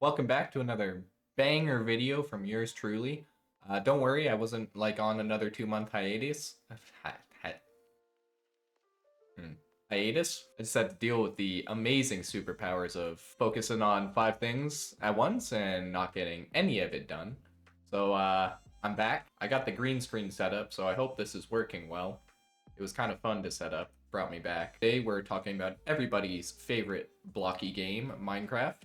Welcome back to another banger video from yours truly. Don't worry, I wasn't like on another 2 month hiatus. Hmm. Hiatus? I just had to deal with the amazing superpowers of focusing on 5 things at once and not getting any of it done. So, I'm back. I got the green screen set up, so I hope this is working well. It was kind of fun to set up, brought me back. Today we're talking about everybody's favorite blocky game, Minecraft.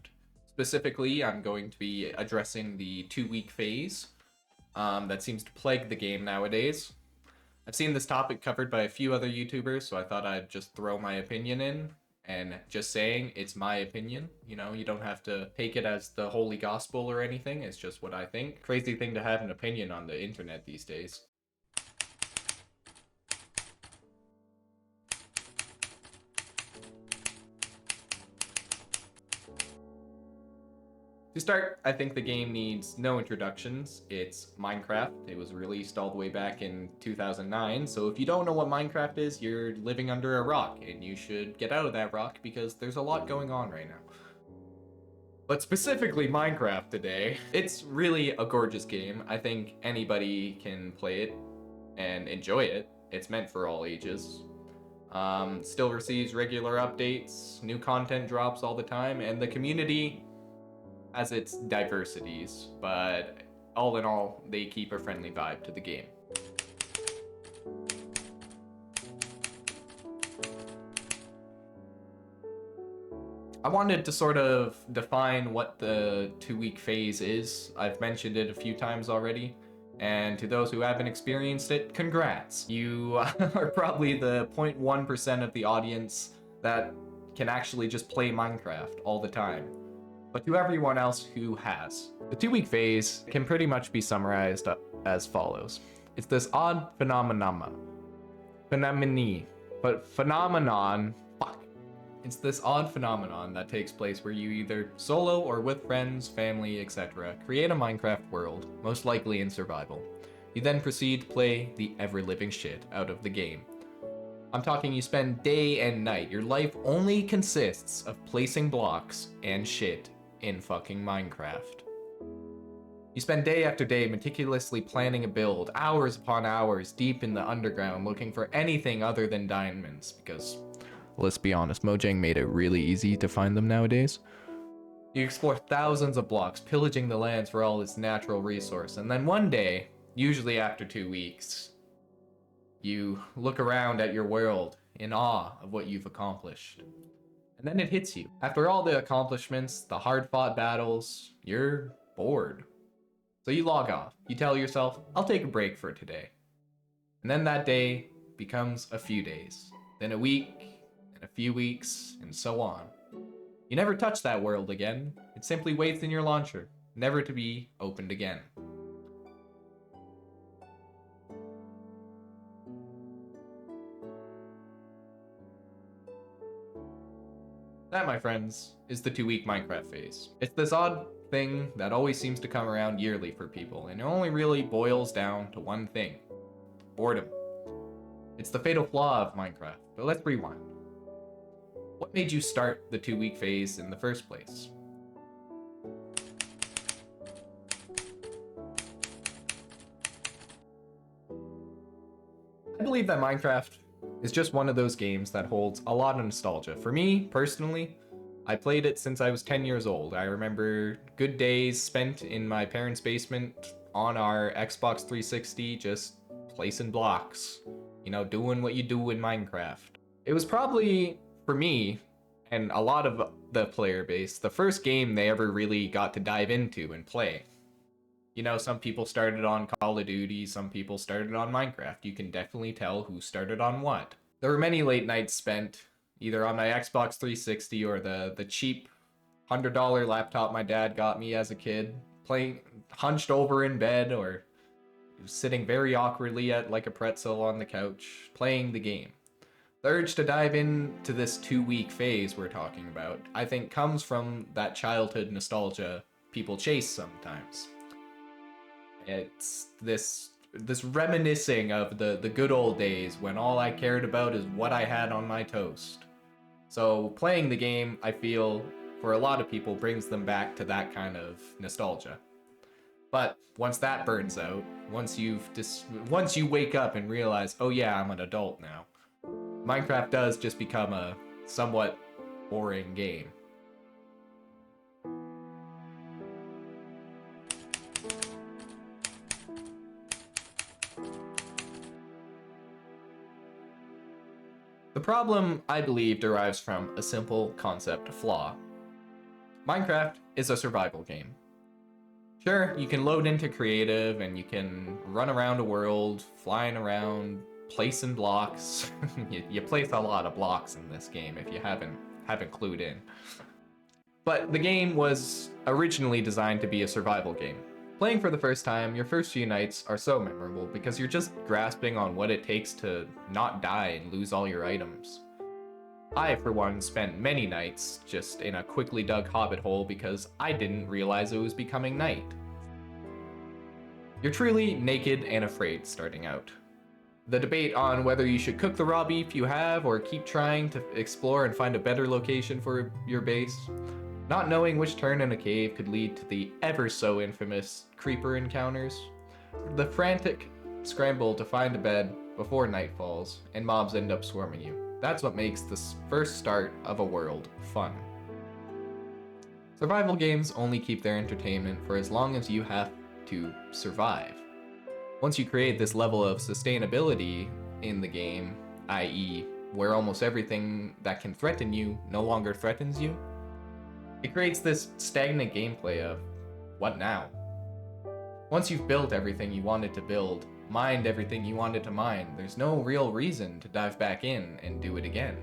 Specifically, I'm going to be addressing the 2-week phase that seems to plague the game nowadays. I've seen this topic covered by a few other YouTubers, so I thought I'd just throw my opinion in. And just saying, it's my opinion. You know, you don't have to take it as the holy gospel or anything. It's just what I think. Crazy thing to have an opinion on the internet these days. To start, I think the game needs no introductions. It's Minecraft. It was released all the way back in 2009, so if you don't know what Minecraft is, you're living under a rock, and you should get out of that rock because there's a lot going on right now. But specifically Minecraft today, it's really a gorgeous game. I think anybody can play it and enjoy it. It's meant for all ages. Still receives regular updates, new content drops all the time, and the community has its diversities, but all in all, they keep a friendly vibe to the game. I wanted to sort of define what the 2-week phase is. I've mentioned it a few times already, and to those who haven't experienced it, congrats. You are probably the 0.1% of the audience that can actually just play Minecraft all the time. But to everyone else who has, the 2-week phase can pretty much be summarized as follows. It's this odd phenomenon. It's this odd phenomenon that takes place where you either solo or with friends, family, etc. create a Minecraft world, most likely in survival. You then proceed to play the ever-living shit out of the game. I'm talking you spend day and night. Your life only consists of placing blocks and shit in fucking Minecraft. You spend day after day meticulously planning a build, hours upon hours deep in the underground looking for anything other than diamonds, because, let's be honest, Mojang made it really easy to find them nowadays. You explore thousands of blocks, pillaging the lands for all its natural resource, and then one day, usually after 2 weeks, you look around at your world in awe of what you've accomplished. And then it hits you. After all the accomplishments, the hard-fought battles, you're bored. So you log off. You tell yourself, I'll take a break for today. And then that day becomes a few days, then a week, and a few weeks, and so on. You never touch that world again. It simply waits in your launcher, never to be opened again. That, my friends, is the 2-week Minecraft phase. It's this odd thing that always seems to come around yearly for people, and it only really boils down to one thing: boredom. It's the fatal flaw of Minecraft, but let's rewind. What made you start the 2-week phase in the first place? I believe that Minecraft is just one of those games that holds a lot of nostalgia. For me, personally, I played it since I was 10 years old. I remember good days spent in my parents' basement on our Xbox 360 just placing blocks, you know, doing what you do in Minecraft. It was probably, for me, and a lot of the player base, the first game they ever really got to dive into and play. You know, some people started on Call of Duty, some people started on Minecraft. You can definitely tell who started on what. There were many late nights spent either on my Xbox 360 or the cheap $100 laptop my dad got me as a kid, playing hunched over in bed or sitting very awkwardly at like a pretzel on the couch, playing the game. The urge to dive into this 2-week phase we're talking about, I think, comes from that childhood nostalgia people chase sometimes. It's this reminiscing of the good old days when all I cared about is what I had on my toast. So playing the game, I feel, for a lot of people, brings them back to that kind of nostalgia. But once that burns out, once you wake up and realize, oh yeah, I'm an adult now, Minecraft does just become a somewhat boring game. The problem, I believe, derives from a simple concept flaw. Minecraft is a survival game. Sure, you can load into creative and you can run around a world, flying around, placing blocks. you place a lot of blocks in this game if you haven't clued in. But the game was originally designed to be a survival game. Playing for the first time, your first few nights are so memorable because you're just grasping on what it takes to not die and lose all your items. I, for one, spent many nights just in a quickly dug hobbit hole because I didn't realize it was becoming night. You're truly naked and afraid starting out. The debate on whether you should cook the raw beef you have or keep trying to explore and find a better location for your base. Not knowing which turn in a cave could lead to the ever so infamous creeper encounters. The frantic scramble to find a bed before night falls and mobs end up swarming you. That's what makes the first start of a world fun. Survival games only keep their entertainment for as long as you have to survive. Once you create this level of sustainability in the game, i.e., where almost everything that can threaten you no longer threatens you, it creates this stagnant gameplay of, what now? Once you've built everything you wanted to build, mined everything you wanted to mine, there's no real reason to dive back in and do it again.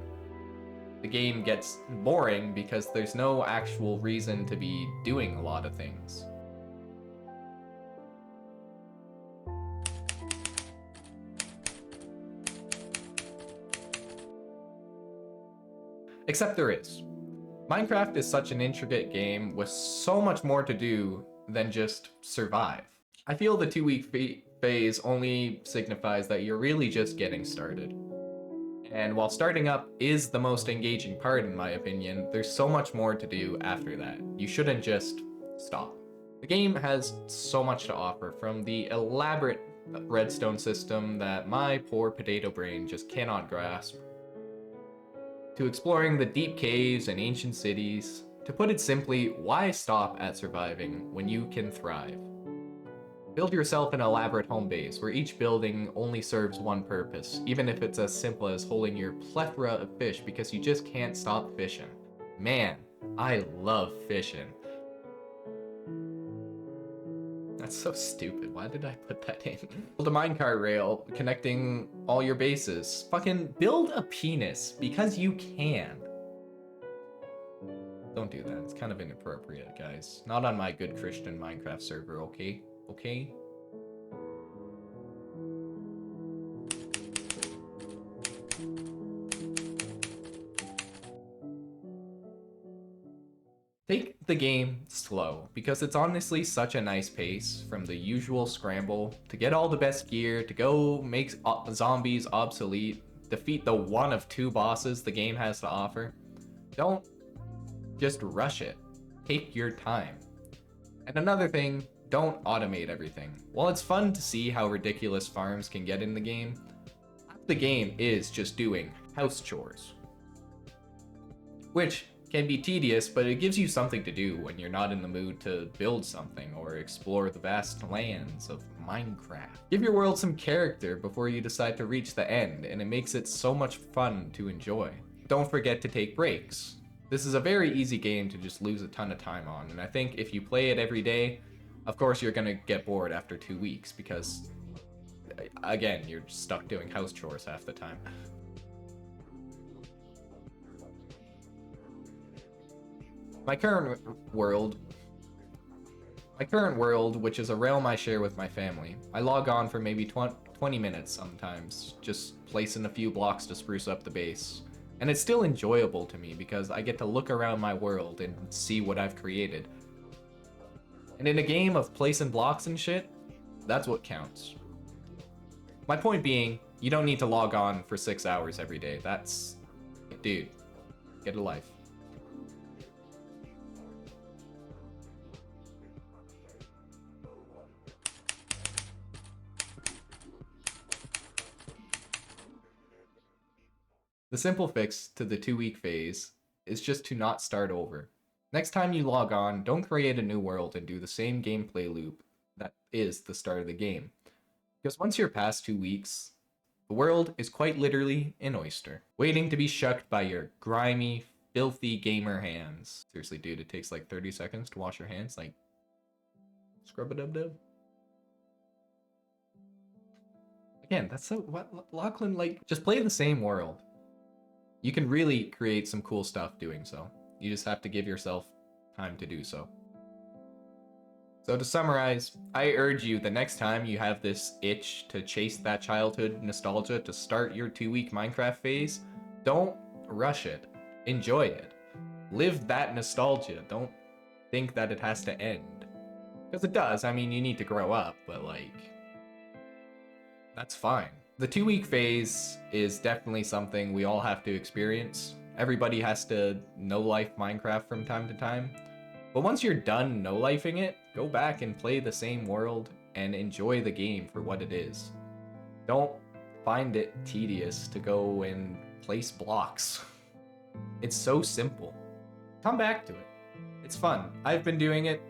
The game gets boring because there's no actual reason to be doing a lot of things. Except there is. Minecraft is such an intricate game with so much more to do than just survive. I feel the 2-week phase only signifies that you're really just getting started. And while starting up is the most engaging part in my opinion, there's so much more to do after that. You shouldn't just stop. The game has so much to offer, from the elaborate redstone system that my poor potato brain just cannot grasp, to exploring the deep caves and ancient cities. To put it simply, why stop at surviving when you can thrive? Build yourself an elaborate home base where each building only serves one purpose, even if it's as simple as holding your plethora of fish because you just can't stop fishing. Man, I love fishing. That's so stupid. Why did I put that in? Build a minecart rail connecting all your bases. Fucking build a penis because you can. Don't do that. It's kind of inappropriate, guys. Not on my good Christian Minecraft server, okay? Okay? Take the game slow, because it's honestly such a nice pace, from the usual scramble, to get all the best gear, to go make zombies obsolete, defeat the one of 2 bosses the game has to offer. Don't just rush it. Take your time. And another thing, don't automate everything. While it's fun to see how ridiculous farms can get in the game, the game is just doing house chores. Which can be tedious, but it gives you something to do when you're not in the mood to build something or explore the vast lands of Minecraft. Give your world some character before you decide to reach the end, and it makes it so much fun to enjoy. Don't forget to take breaks. This is a very easy game to just lose a ton of time on, and I think if you play it every day, of course you're gonna get bored after 2 weeks because, again, you're stuck doing house chores half the time. My current world, which is a realm I share with my family, I log on for maybe 20 minutes sometimes, just placing a few blocks to spruce up the base. And it's still enjoyable to me because I get to look around my world and see what I've created. And in a game of placing blocks and shit, that's what counts. My point being, you don't need to log on for 6 hours every day. That's... dude, get a life. The simple fix to the 2-week phase is just to not start over. Next time you log on, don't create a new world and do the same gameplay loop that is the start of the game. Because once you're past 2 weeks, the world is quite literally an oyster, waiting to be shucked by your grimy, filthy gamer hands. Seriously, dude, it takes like 30 seconds to wash your hands. Like, scrub-a-dub-dub. Again, that's so... What, Lachlan, like, just play the same world. You can really create some cool stuff doing so. You just have to give yourself time to do so. So to summarize, I urge you the next time you have this itch to chase that childhood nostalgia to start your 2-week Minecraft phase, don't rush it. Enjoy it. Live that nostalgia. Don't think that it has to end. Because it does. I mean, you need to grow up, but like, that's fine. The 2-week phase is definitely something we all have to experience. Everybody has to no-life Minecraft from time to time. But once you're done no-lifing it, go back and play the same world and enjoy the game for what it is. Don't find it tedious to go and place blocks. It's so simple. Come back to it. It's fun. I've been doing it.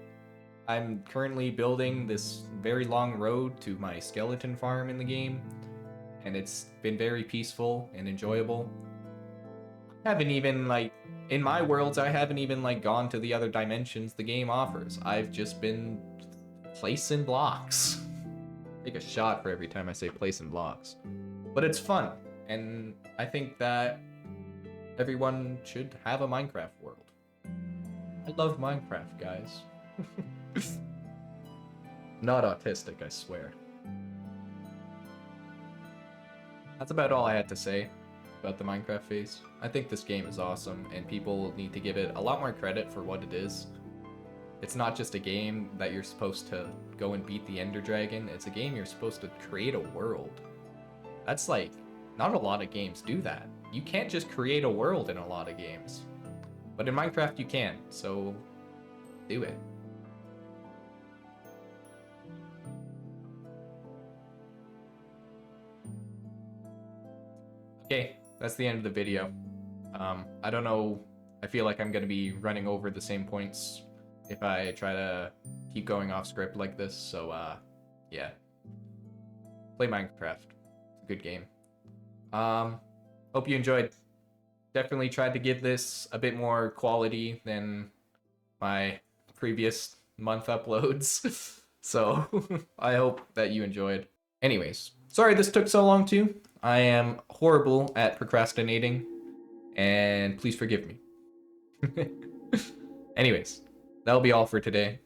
I'm currently building this very long road to my skeleton farm in the game, and it's been very peaceful and enjoyable. I haven't even, like, in my worlds, I haven't even, like, gone to the other dimensions the game offers. I've just been placing blocks. Take a shot for every time I say placing blocks. But it's fun, and I think that everyone should have a Minecraft world. I love Minecraft, guys. Not autistic, I swear. That's about all I had to say about the Minecraft phase. I think this game is awesome, and people need to give it a lot more credit for what it is. It's not just a game that you're supposed to go and beat the Ender Dragon, it's a game you're supposed to create a world. That's like, not a lot of games do that. You can't just create a world in a lot of games. But in Minecraft you can, so do it. Okay, that's the end of the video. I don't know, I feel like I'm gonna be running over the same points if I try to keep going off script like this, so yeah. Play Minecraft. It's a good game. Hope you enjoyed. Definitely tried to give this a bit more quality than my previous month uploads. So I hope that you enjoyed. Anyways, sorry this took so long too. I am horrible at procrastinating, and please forgive me. Anyways, that'll be all for today.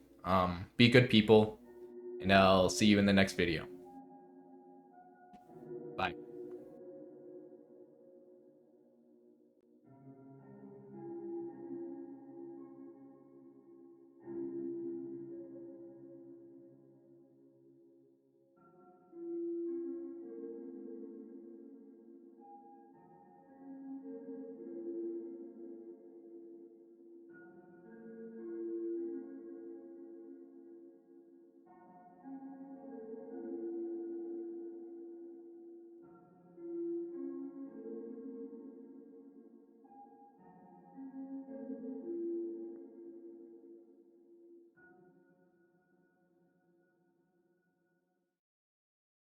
Be good people, and I'll see you in the next video.